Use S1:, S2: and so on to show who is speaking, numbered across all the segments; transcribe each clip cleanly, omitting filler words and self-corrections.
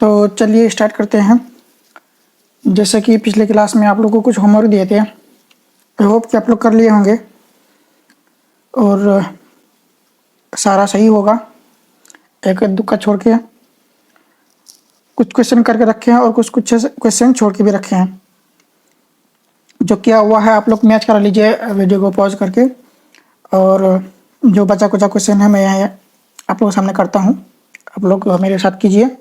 S1: तो चलिए स्टार्ट करते हैं। जैसे कि पिछले क्लास में आप लोगों को कुछ होमवर्क दिए थे, आई होप कि आप लोग कर लिए होंगे और सारा सही होगा। एक दुक्का छोड़ के कुछ क्वेश्चन करके रखे हैं और कुछ कुछ क्वेश्चन छोड़ के भी रखे हैं। जो किया हुआ है आप लोग मैच करा लीजिए वीडियो को पॉज करके, और जो बचा कुचा क्वेश्चन है मैं आप लोगों के सामने करता हूँ, आप लोग मेरे साथ कीजिए।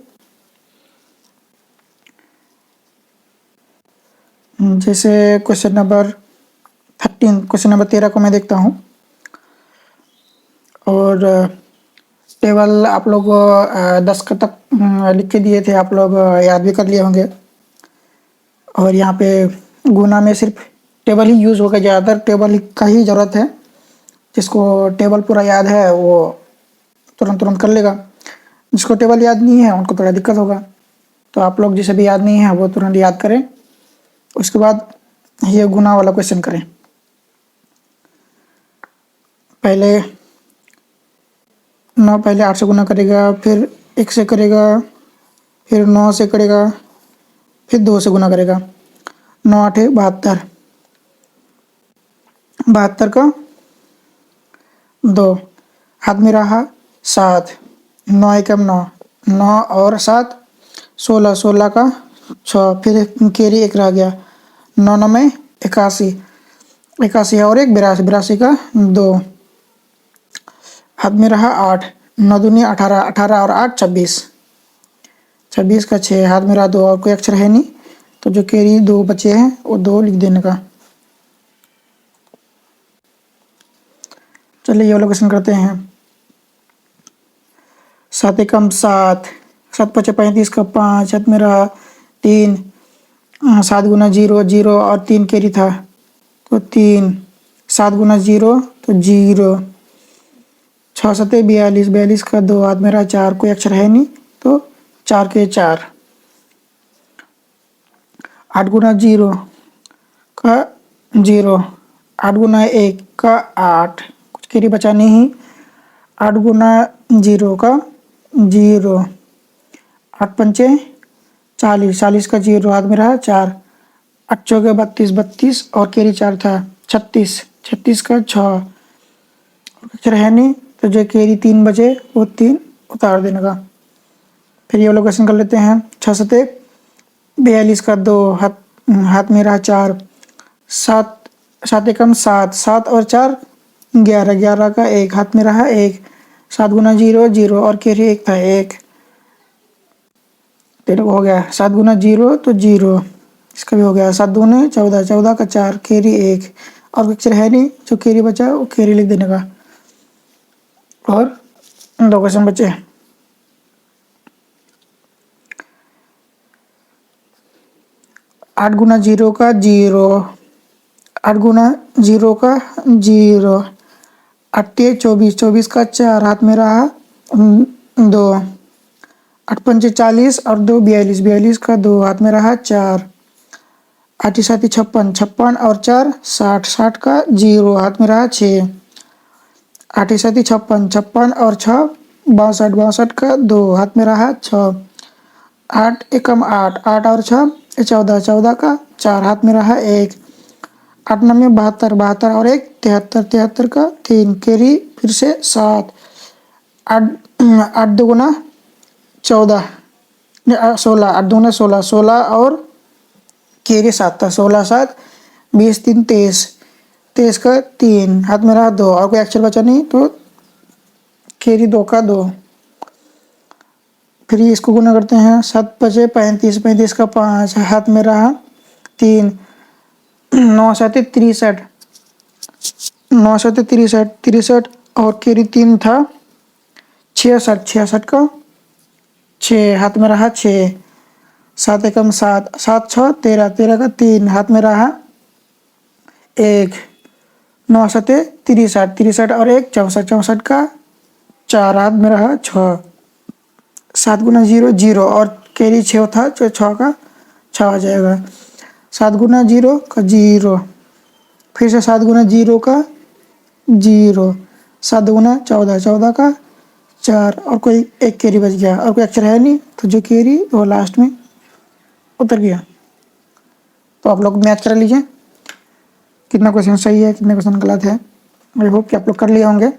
S1: जैसे क्वेश्चन नंबर 13 को मैं देखता हूँ और टेबल आप लोग 10 तक लिख के दिए थे, आप लोग याद भी कर लिए होंगे। और यहाँ पे गुना में सिर्फ टेबल ही यूज़ होगा, ज़्यादातर टेबल का ही ज़रूरत है। जिसको टेबल पूरा याद है वो तुरंत तुरंत कर लेगा, जिसको टेबल याद नहीं है उनको थोड़ा दिक्कत होगा। तो आप लोग जिसे भी याद नहीं है वो तुरंत याद करें, उसके बाद ये गुना वाला क्वेश्चन करें। पहले 9 पहले 8 से गुना करेगा, फिर 1 से करेगा, फिर 9 से करेगा, फिर 2 से गुना करेगा। 9 8 72, 72 का 2, हाथ में रहा 7, 9 एकम 9, 9 और 7 16, 16 का 6, फिर कैरी 1 रह गया। 9 9 में 81, 81 और 1 82, 82 का 2, हाथ में रहा 8, 9 दूनी 18, 18 और 8 26, 26 का 6, हाथ में रहा 2 और कोई अक्षर है नहीं, तो जो कैरी 2 बचे हैं वो 2 लिख देने का। चलिए ये वाला क्वेश्चन करते हैं। 7 एकम 7, 7 5 35 का 5, हाथ में रहा 3, 7 गुना 0 0 और 3 कैरी था तो 3, 7 गुना 0 तो 0, 6 7 42, 42 का 2, हाथ में रहा 4, कोई अक्षर है नहीं तो 4 के 4, 8 गुना 0 का 0, 8 गुना 1 का 8, कुछ कैरी बचा नहीं, 8 गुना 0 का 0, 8 पंचे 40, 40 का 0, हाथ में रहा 4, 8 चौके 32, 32 और कैरी 4 था 36, 36 का 6, अक्षर है नहीं तो जो कैरी 3 बचे वो 3 उतार देने का। फिर ये वाला क्वेश्चन कर लेते हैं। 6 7 42 का 2, हाथ में रहा 4, 7 7 एकम 7, 7 और 4 11, 11 का 1, हाथ में रहा 1, 7 गुना 0 0 और कैरी 1 था 1, तेरे को हो गया 7 गुना 0 तो 0, इसका भी हो गया 7 दूने 14, 14 का 4, कैरी 1 और अक्षर है नहीं, जो कैरी बचा वो कैरी लिख देने का। और 2 क्वेश्चन बचे। 8 गुना 0 का 0, 8 गुना 0 का 0, 8 24, 24 का 4, हाथ में रहा 2, 8 पंचे 40 और 2 42, 42 का 2, हाथ में रहा 4, 8 7 56, 56 और 4 60, 60 का 0, हाथ में रहा 6, 8 7 56, 56 और 6 62, 62 का 2, हाथ में रहा 6, 8 एकम 8, 8 और 6 14, 14 का 4, हाथ में रहा 1, 8 9 में 72, 72 और 1 73, 73 का 3, कैरी फिर से 7, 8 8 2 14 16, 8 2 16, 16 और कैरी 7 था 16 7 20 3 23, 23 का 3, हाथ में रहा 2 और कोई अक्षर बचा नहीं तो कैरी 2 का 2। फिर इसको गुना करते हैं। 7 बचे 35, 35 का 5, हाथ में रहा 3, 9 7 63, 9 7 63, 63 और कैरी 3 था 66, 66 का 6, हाथ में रहा 6, 7 एकम 7, 7 6 13, 13 का 3, हाथ में रहा 1, 9 7 63, 63 और 1 64, 64 का 4, हाथ में रहा 6, 7 गुना 0 0 और कैरी 6 था जो 6 का 6 आ जाएगा। 7 गुना 0 का 0, फिर से 7 गुना 0 का 0, 7 गुना 14, 14 का 4 और कोई एक कैरी बच गया और कोई अक्षर है नहीं, तो जो कैरी वो लास्ट में उतर गया। तो आप लोग मैच कर लीजिए कितना क्वेश्चन सही है कितना क्वेश्चन गलत है। आई होप कि आप लोग कर लिए होंगे।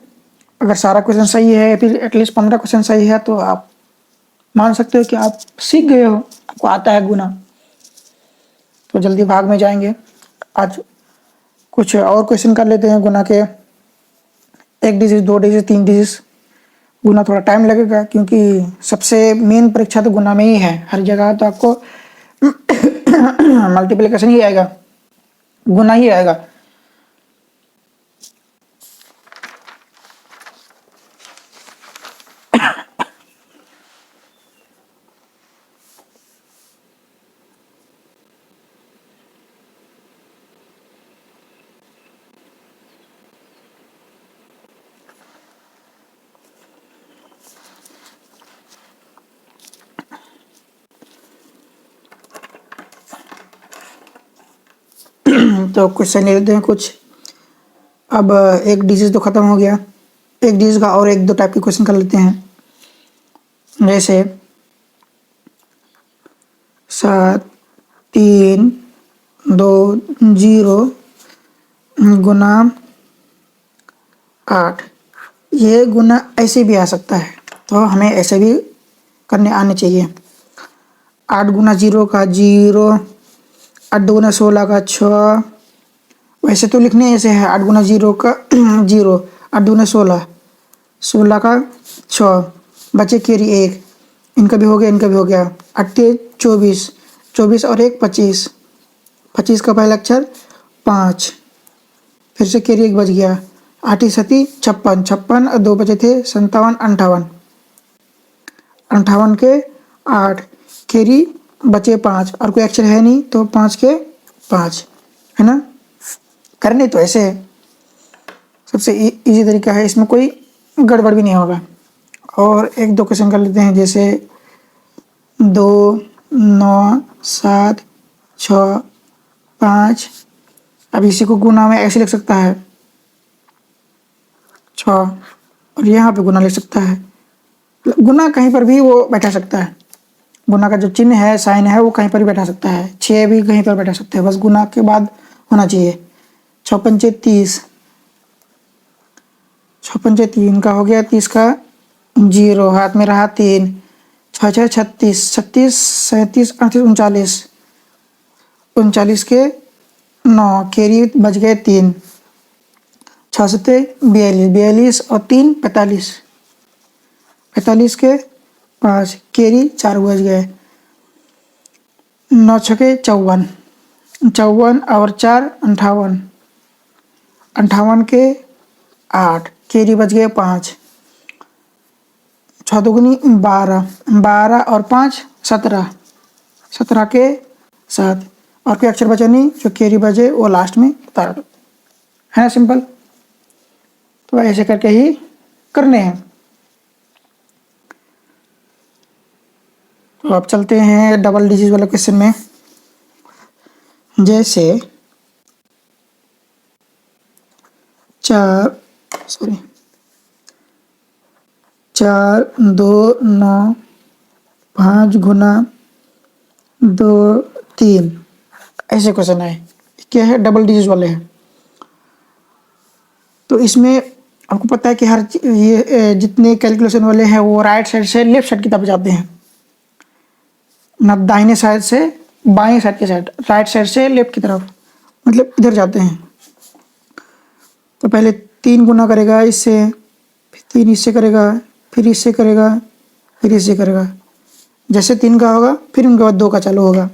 S1: अगर सारा क्वेश्चन सही है, फिर एटलीस्ट 15 क्वेश्चन सही है, तो आप मान सकते हो कि आप सीख गए हो, आपको आता है गुना। तो जल्दी भाग में जाएंगे। आज कुछ और क्वेश्चन कर लेते हैं गुना के। 1 डिजिट 2 डिजिट 3 डिजिट गुना थोड़ा टाइम लगेगा, क्योंकि सबसे मेन परीक्षा तो गुना में ही है। हर जगह तो आपको मल्टीप्लिकेशन ही आएगा, गुना ही आएगा। तो क्वेश्चन ले लेते हैं कुछ। अब 1 डिजिट तो ख़त्म हो गया, 1 डिजिट का और 1-2 टाइप के क्वेश्चन कर लेते हैं। जैसे 7 3 2 0 गुना 8। ये गुना ऐसे भी आ सकता है, तो हमें ऐसे भी करने आने चाहिए। 8 गुना 0 का 0, 8 गुना 16 का 6। वैसे तो लिखने ऐसे है, 8 गुना 0 का 0, 8 गुना 16, 16 का 6, बचे कैरी 1। इनका भी हो गया, इनका भी हो गया। 8 24, 24 और 1 25, 25 का पहला अक्षर 5, फिर से कैरी 1 बच गया। 8 7 56, 56 और 2 बचे थे 57 58, 58 के 8, कैरी बचे 5 और कोई अक्षर है नहीं, तो 5 के 5, है ना। करने तो ऐसे है, सबसे इजी तरीका है, इसमें कोई गड़बड़ भी नहीं होगा। और 1-2 क्वेश्चन कर लेते हैं। जैसे 2 9 7 6 5। अब इसी को गुना में ऐसे लिख सकता है 6, और यहाँ पे गुना लिख सकता है। गुना कहीं पर भी वो बैठा सकता है, गुना का जो चिन्ह है, साइन है, वो कहीं पर भी बैठा सकता है। 6 भी कहीं पर बैठा सकता है, बस गुना के बाद होना चाहिए। 6 पंचे 30, 6 पंचे 3 का हो गया, 30 का 0, हाथ में रहा 3, 6 6 36, 36 37 38 39, 39 के 9, कैरी बच गए 3, 6 7 42, 42 और 3 45, 45 के 5, कैरी 4 बच गए। 9 6 के 54, 54 और 4 58, 58 के 8, कैरी बच गए 5, 6 दूनी 12, 12 और 5 17, 17 के 7, और कोई अक्षर बचा नहीं, जो कैरी बचे वो लास्ट में उतार दो, है ना, सिंपल। तो ऐसे करके ही करने हैं। तो अब चलते हैं डबल डिजिट वाले क्वेश्चन में। जैसे 4 2 9 5 गुना 2 3, ऐसे क्वेश्चन है। क्या है, डबल डिजिट वाले हैं। तो इसमें आपको पता है कि हर ये जितने कैलकुलेशन वाले हैं वो राइट साइड से लेफ्ट साइड की तरफ जाते हैं, ना दाहिने साइड से बाएं साइड की साइड, राइट साइड से लेफ्ट की तरफ, मतलब इधर जाते हैं। तो पहले 3 गुना करेगा इससे, फिर 3 इससे करेगा, फिर इससे करेगा, फिर इससे करेगा। जैसे 3 का होगा, फिर उनके बाद 2 का चालू होगा।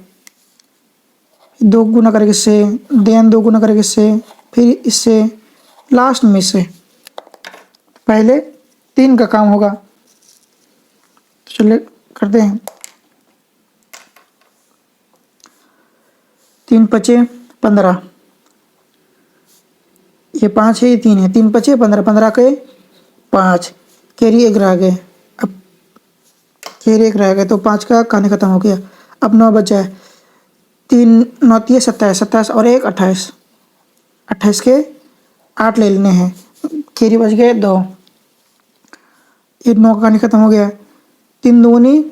S1: 2 गुना करेगा इससे, देन 2 गुना करेगा इससे, फिर इससे, लास्ट में इससे। पहले 3 का काम होगा, तो चलिए करते हैं। 3 पचे 15, ये 5 है, ये 3 है, 3 पचे 15, 15 के 5, कैरी 1 रह गए। अब कैरी 1 रह गए, तो 5 का खाने खत्म हो गया। अब 9 बचा है, 3 9 27, 27 और 1 28, 28 के 8 ले लेने हैं, कैरी बच गए 2। ये 9 का कहानी खत्म हो गया। 3 दूनी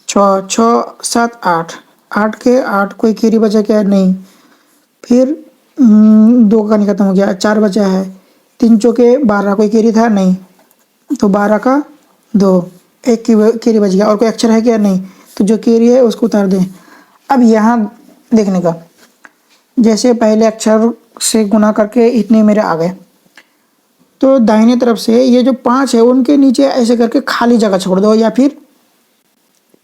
S1: 6, 6 7 8, 8 के 8, कोई कैरी बचा क्या? नहीं। फिर 2 का कहानी खत्म हो गया, 4 बचा है। 3 चौके 12, कोई कैरी था? नहीं। तो 12 का 2, एक की कैरी बच गया। और कोई अक्षर है क्या? नहीं। तो जो कैरी है उसको उतार दें। अब यहाँ देखने का, जैसे पहले अक्षर से गुना करके इतने मेरे आ गए, तो दाहिने तरफ से ये जो 5 है उनके नीचे ऐसे करके खाली जगह छोड़ दो, या फिर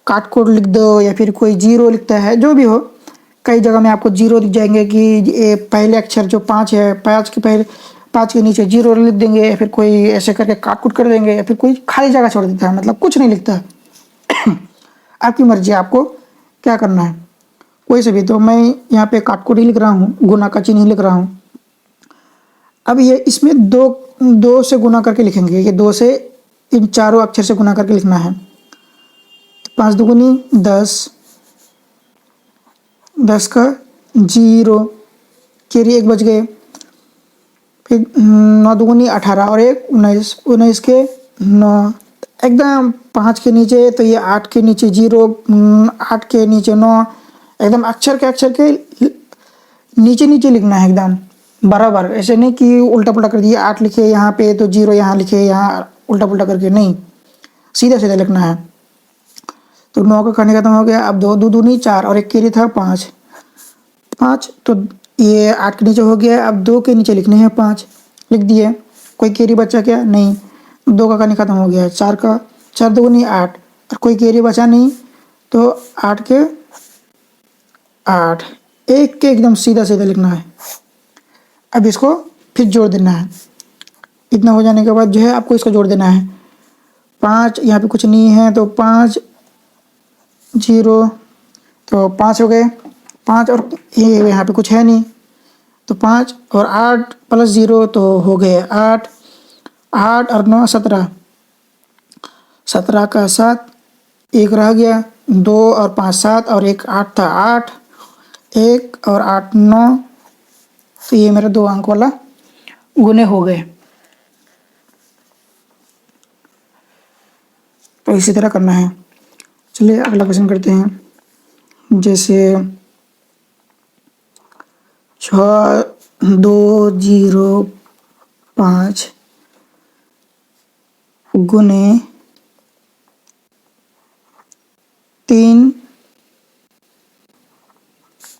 S1: काट कोड लिख दो, या फिर कोई जीरो लिखता है, जो भी हो। कई जगह में आपको जीरो दिख जाएंगे कि ये पहले अक्षर जो 5 है, 5 के पहले 5 के नीचे जीरो लिख देंगे, या फिर कोई ऐसे करके काट कुट कर देंगे, या फिर कोई खाली जगह छोड़ देता है, मतलब कुछ नहीं लिखता। आपकी मर्जी है, आपको क्या करना है, कोई से भी। तो मैं यहाँ पे काट कुट ही लिख रहा हूँ, गुना का चिन्ह ही लिख रहा हूँ। अब ये इसमें दो दो से गुना करके लिखेंगे, ये 2 से इन चारों अक्षर से गुना करके लिखना है। 5 दुगुनी 10, 10 का 0, कैरी 1 बच गए। फिर 9 दुगुनी 18 और 1 19, 19 के 9, एकदम 5 के नीचे, तो ये 8 के नीचे 0, 8 के नीचे 9, एकदम अक्षर के नीचे नीचे लिखना है, एकदम बराबर। ऐसे नहीं कि उल्टा पुल्टा कर दिए, 8 लिखे यहाँ पे तो 0 यहाँ लिखे, यहाँ उल्टा पुल्टा करके नहीं, सीधा सीधा लिखना है। तो 9 का खाने खत्म हो गया। अब 2 दो दूनी 4 और एक कैरी था 5, 5 तो ये 8 के नीचे हो गया। अब 2 के नीचे लिखने हैं 5, लिख दिए। कोई कैरी बचा क्या? नहीं। 2 का खाने खत्म हो गया। 4 का 4 दूनी 8 और कोई कैरी बचा नहीं, तो 8 के 8, एक के एकदम सीधा सीधा लिखना है। अब इसको फिर जोड़ देना है। इतना हो जाने के बाद जो है आपको इसको जोड़ देना है। 5 यहाँ पे कुछ नहीं है, तो 5 0, तो 5 हो गए। 5 और ये यहाँ पे कुछ है नहीं, तो 5 और 8 प्लस 0 तो हो गए 8, 8 और 9 17, 17 का 7, 1 रह गया। 2 और 5 7 और 1 8 था, 8, 1 और 8 9, तो ये मेरा 2 अंक वाला गुने हो गए। तो इसी तरह करना है। चलिए अगला क्वेश्चन करते हैं। जैसे 6 2 0 5 गुने 3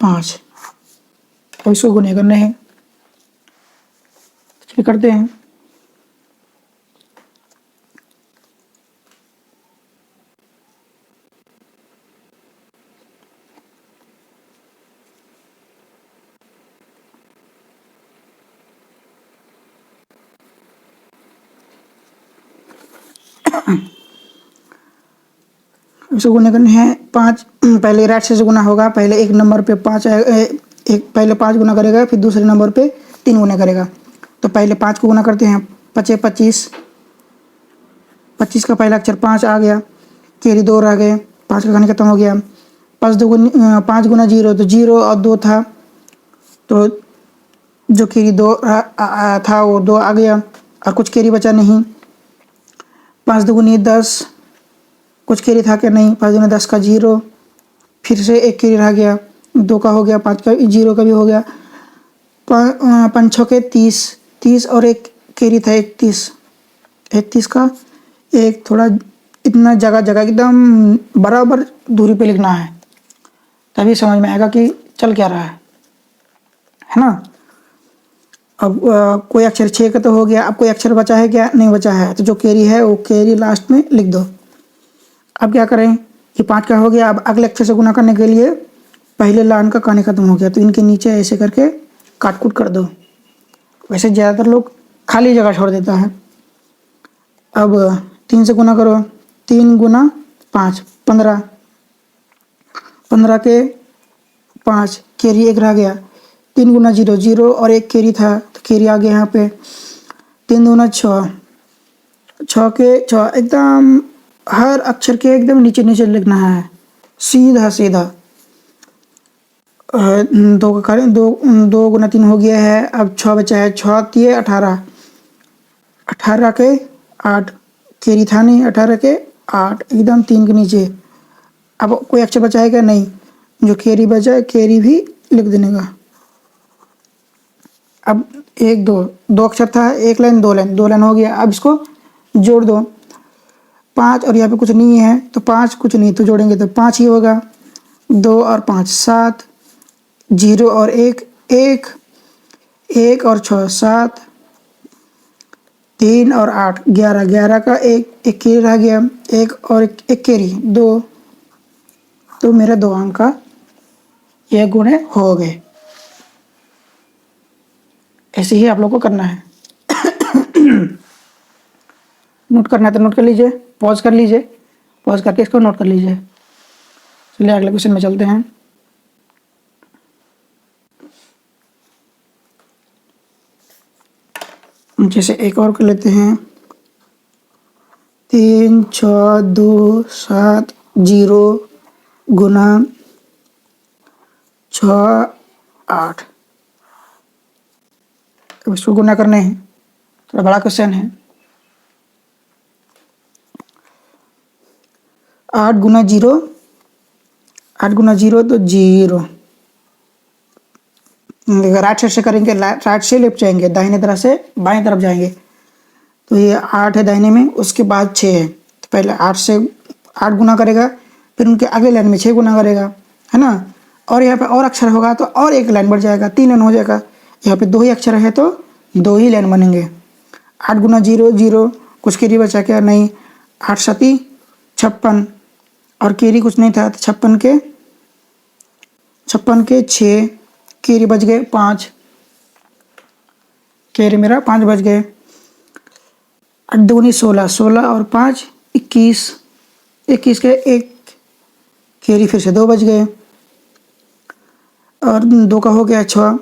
S1: 5, तो इसको गुने करने हैं। चलिए करते हैं। इसको गुना करने हैं 5, पहले राइट से गुना होगा। पहले एक नंबर पे 5 एक पहले 5 गुना करेगा, फिर दूसरे नंबर पे 3 गुना करेगा। तो पहले 5 को गुना करते हैं। 5 25, 25 का पहला अक्षर 5 आ गया, कैरी 2 रह गए, 5 का खाने खत्म हो गया। 5 गुना 0, तो 0 और 2 था, तो जो कैरी 2 था वो 2 आ गया, और कुछ कैरी बचा नहीं। 5 दुगुनी 10, कुछ कैरी था क्या? नहीं। 5 दूनी 10 का 0, फिर से एक कैरी रह गया, 2 का हो गया, 5 का 0 का भी हो गया। 5 6 के 30, 30 और एक कैरी था 31, 31 का एक, थोड़ा इतना जगह जगह एकदम बराबर दूरी पे लिखना है, तभी समझ में आएगा कि चल क्या रहा है ना। अब कोई अक्षर 6 का तो हो गया। अब कोई अक्षर बचा है क्या? नहीं बचा है, तो जो कैरी है वो कैरी लास्ट में लिख दो। अब क्या करें, ये 5 का हो गया। अब अगले अक्षर से गुना करने के लिए पहले लाइन का कहानी खत्म हो गया, तो इनके नीचे ऐसे करके काट कूट कर दो। वैसे ज़्यादातर लोग खाली जगह छोड़ देता है। अब 3 से गुना करो, 3 गुना 5 15, 15 के 5, कैरी 1 रह गया। 3 गुना 0 0 और एक कैरी था, तो कैरी आ गया यहाँ पे। 3 दूना 6, 6 के 6, एकदम हर अक्षर के एकदम नीचे नीचे लिखना है, सीधा सीधा। 2 का 2 गुना 3 हो गया है। अब 6 बचा है, 6 3 18, 18 के 8, केरी था नहीं, 18 के 8 एकदम 3 के नीचे। अब कोई अक्षर बचा है क्या? नहीं। जो केरी बचा है केरी भी लिख देने का। अब 1 2 2 अक्षर था, 1 लाइन 2 लाइन, 2 लाइन हो गया। अब इसको जोड़ दो। 5 और यहाँ पे कुछ नहीं है तो 5 कुछ नहीं तो जोड़ेंगे तो 5 ही होगा। 2 और 5 7, 0 और 1 1, 1 और 6 7, 3 और 8 11, 11 का एक केरी रह गया, 1 और एक केरी 2। तो मेरा 2 अंक का यह गुणे हो गए। ऐसे ही आप लोग को करना है। नोट करना है तो नोट कर लीजिए, पॉज कर लीजिए, पॉज करके इसको नोट कर लीजिए। चलिए अगले क्वेश्चन में चलते हैं। जैसे एक और कर लेते हैं। 3 6 2 7 0 गुना 6 8। अब इसको गुना करने हैं, थोड़ा बड़ा क्वेश्चन है। 8 गुना 0, 8 गुना 0 तो 0। राइट साइड से करेंगे, राइट से लेफ्ट जाएंगे, दाहिने तरफ से बाएं तरफ जाएंगे। तो ये 8 है दाहिने में, उसके बाद 6 है। तो पहले 8 से 8 गुना करेगा, फिर उनके अगले लाइन में 6 गुना करेगा, है ना। और यहाँ पे और अक्षर होगा तो और एक लाइन बढ़ जाएगा, 3 लाइन हो जाएगा। यहाँ पे 2 ही अक्षर है तो 2 ही लाइन बनेंगे। 8 गुना 0 0, कुछ केरी बचा क्या? नहीं। 8 7 56 और केरी कुछ नहीं था तो 56 के 6 केरी बच गए 5। केरी मेरा 5 बच गए। 8 दूनी 16, 16 और 5 21, 21 के एक केरी फिर से 2 बच गए और 2 का हो गया 6।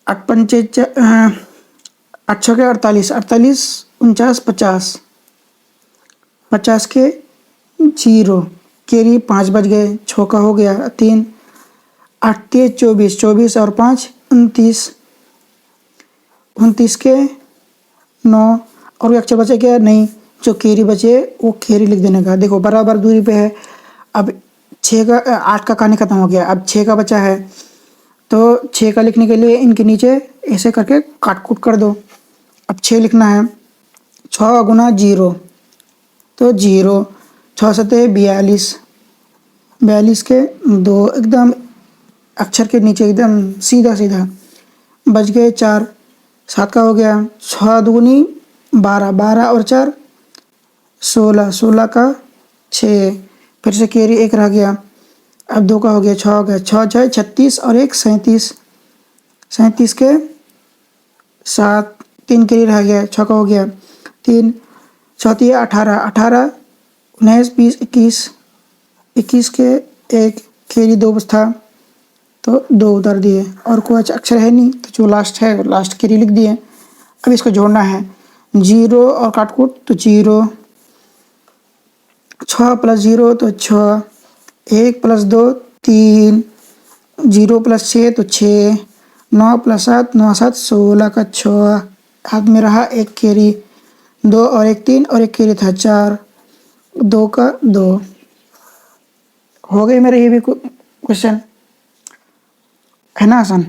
S1: 8 पंचे 8 6 के 48, 48 49 50, 50 के 0 केरी 5 बच गए। 6 का हो गया 3। 8 के 24, 24 और 5 29, 29 के 9 और कोई अक्षर बचे क्या? नहीं। जो केरी बचे वो केरी लिख देने का। देखो बराबर दूरी पे है। अब 6 का 8 का कहानी खत्म हो गया, अब 6 का बचा है। तो 6 का लिखने के लिए इनके नीचे ऐसे करके काट कूट कर दो। अब 6 लिखना है। 6 गुना 0 तो 0, 6 सते 42, 42 के 2 एकदम अक्षर के नीचे एकदम सीधा सीधा बच गए 4। 7 का हो गया। 6 दूनी 12, 12 और 4 16, 16 का 6, फिर से केरी 1 रह गया। अब 2 का हो गया 6 हो गया। 6 6 36 और 1 37, 37 के 7, 3 केरी रह गया। 6 का हो गया 3, 4 18, 18 19 20 21, 21 के 1 केरी 2 था तो 2 उधर दिए और कोई अक्षर है नहीं तो जो लास्ट है लास्ट केरी लिख दिए। अब इसको जोड़ना है। 0 और काटकूट तो 0, 6 प्लस 0 तो 6, 1 प्लस 2 3, 0 प्लस 6 तो 6, 9 प्लस 7 9 7 16 का 6। हाथ में रहा एक केरी, 2 और 1 3 और एक केरी था 4, 2 का 2 हो गए मेरे। ये भी क्वेश्चन है ना आसान।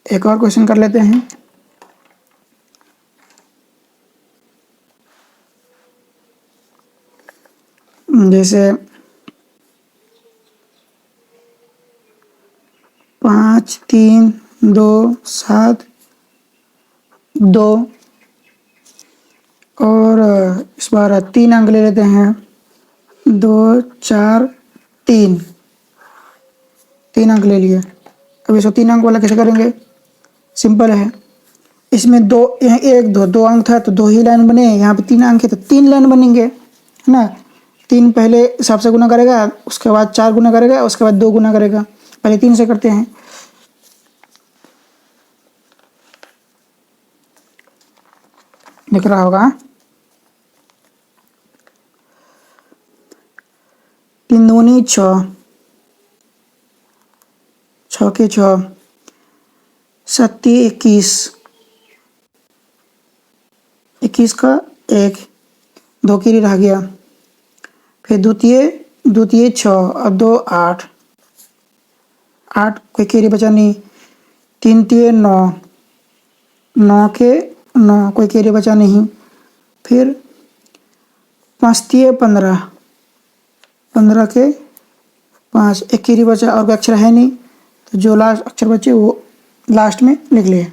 S1: एक और क्वेश्चन कर लेते हैं। जैसे 5 3 2 7 2 और इस बार 3 अंक ले लेते हैं। 2 4 3, 3 अंक ले लिए। अब इसको 3 अंक वाला कैसे करेंगे? सिंपल है। इसमें 2 1 2 2 अंक था तो 2 ही लाइन बने। यहाँ पे 3 अंक है तो 3 लाइन बनेंगे, है ना। 3 पहले हिसाब से गुना करेगा, उसके बाद 4 गुना करेगा, उसके बाद 2 गुना करेगा। पहले 3 से करते हैं। दिख रहा होगा। 3 दूनी 6, 6 के 6 7 21, 21 का 1, 2 कीरी रह गया। फिर द्वितीय 6 और 2 8, 8 कोई कीरी बचा नहीं। 3 तिये 9, 9 के 9 कोई कीरी बचा नहीं। फिर 5 तिये 15, 15 के 5 एक कीरी बचा और कोई अक्षर है नहीं, तो जो लास्ट अक्षर बचे वो लास्ट में लिख लिए।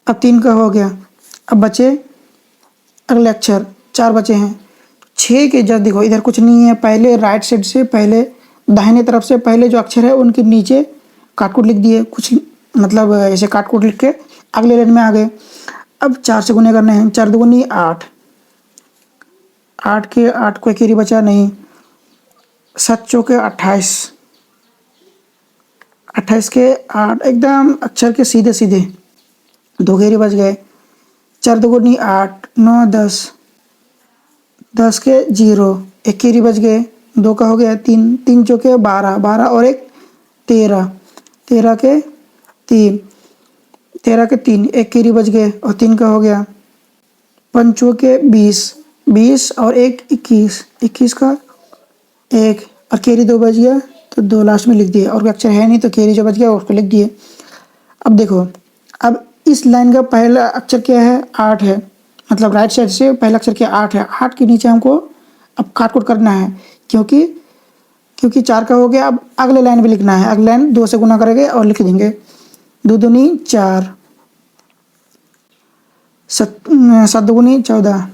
S1: अब 3 का हो गया। अब बचे अगले अक्षर, 4 बचे हैं। 6 के जस्ट देखो इधर कुछ नहीं है, पहले राइट साइड से पहले दाहिने तरफ से पहले जो अक्षर है उनके नीचे काट-कूट लिख दिए, कुछ मतलब ऐसे काट-कूट लिख के अगले लाइन में आ गए। अब 4 से गुने करने हैं। 4 दूनी 8, 8 के 8 कोई कीरी बचा नहीं। 7 चौके 28, 28 के 8 एकदम अक्षर के सीधे सीधे 2 कीरी बच गए। 4 दूनी 8, 9 10, 10 के 0 एक कीरी बच गए। 2 का हो गया 3, 3 चौके 12, 12 और 1 13, 13 के 3, 13 के 3 एक कीरी बच गए और 3 का हो गया। 5 चौके 20, 20 और 1 21, 21 का 1 और कीरी 2 बच गया, तो 2 लास्ट में लिख दिए और कोई अक्षर है नहीं तो कीरी जो बच गया उसको लिख दिए। अब देखो, अब इस लाइन का पहला अक्षर क्या है? 8 है, मतलब राइट साइड से पहला अक्षर क्या 8 है। 8 के नीचे हमको अब काट-कूट करना है, क्योंकि 4 का हो गया। अब अगले लाइन भी लिखना है, अगले लाइन 2 से गुना करेंगे और लिख देंगे। 2 दूनी 4, 7 दूनी 14,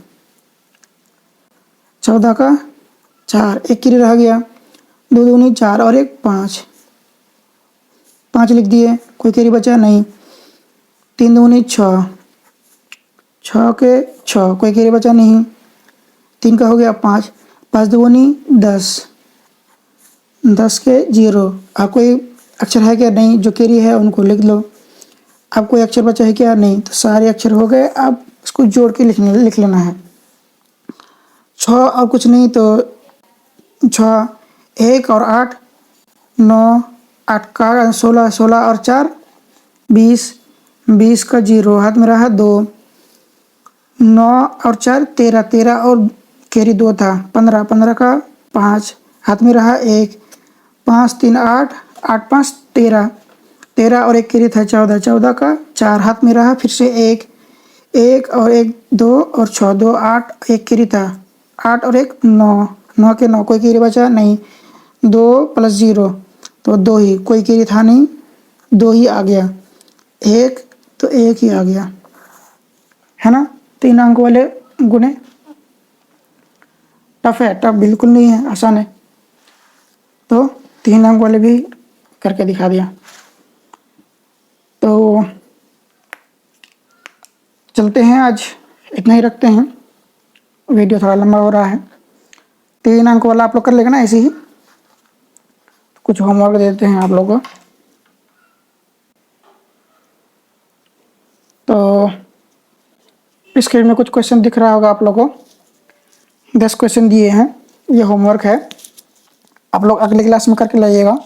S1: 14 का 4 एक कीरी रह गया। 2 दूनी 4 और 1 5, 5 लिख दिए, कोई कीरी बचा नहीं। 3 दूनी 6, 6 के 6 कोई कीरी बचा नहीं। 3 का हो गया 5, 5 दूनी 10, 10 के 0 अब कोई अक्षर है क्या? नहीं, जो कीरी है उनको लिख लो। अब कोई अक्षर बचा है क्या? नहीं, तो सारे अक्षर हो गए। अब इसको जोड़ के लिख लेना है। 6 और कुछ नहीं तो 6, 1 और 8 9, 8 का 16, 16 और 4 20, 20 का 0 हाथ में रहा 2, 9 और 4 13, 13 और कैरी 2 था 15, 15 का 5 हाथ में रहा 1, 5 3 8, 8 5 13, 13 और 1 कैरी था 14, 14 का 4 हाथ में रहा फिर से 1, 1 और 1 2 और 6 2 8 1 कैरी था 8 और 1 9, 9 के 9 कोई कैरी बचा नहीं। 2 + 0 तो 2 ही, कोई कैरी था नहीं, 2 ही आ गया। 1 तो 1 ही आ गया, है ना। 3 अंक वाले गुणे टफ है? टफ बिल्कुल नहीं है, आसान है। तो 3 अंक वाले भी करके दिखा दिया। तो चलते हैं, आज इतना ही रखते हैं, वीडियो थोड़ा लंबा हो रहा है। 3 अंक वाला आप लोग कर लेगा ना ऐसे ही। कुछ होमवर्क देते हैं आप लोगों को। तो स्क्रीन में कुछ क्वेश्चन दिख रहा होगा आप लोगों को। 10 क्वेश्चन दिए हैं, ये होमवर्क है, आप लोग अगले क्लास में करके लाइएगा।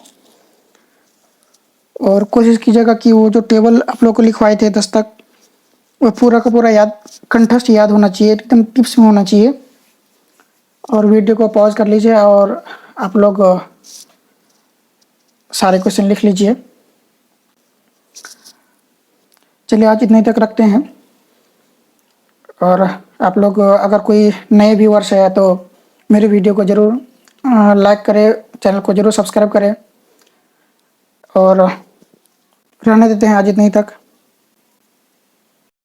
S1: और कोशिश कीजिएगा कि वो जो टेबल आप लोग को लिखवाए थे 10 तक, वो पूरा का पूरा याद, कंठस्थ याद होना चाहिए, एकदम टिप्स में होना चाहिए। और वीडियो को पॉज कर लीजिए और आप लोग सारे क्वेश्चन लिख लीजिए। चलिए आज इतने तक रखते हैं। और आप लोग अगर कोई नए व्यूअर्स है तो मेरे वीडियो को ज़रूर लाइक करें, चैनल को ज़रूर सब्सक्राइब करें। और रहने देते हैं आज इतने तक।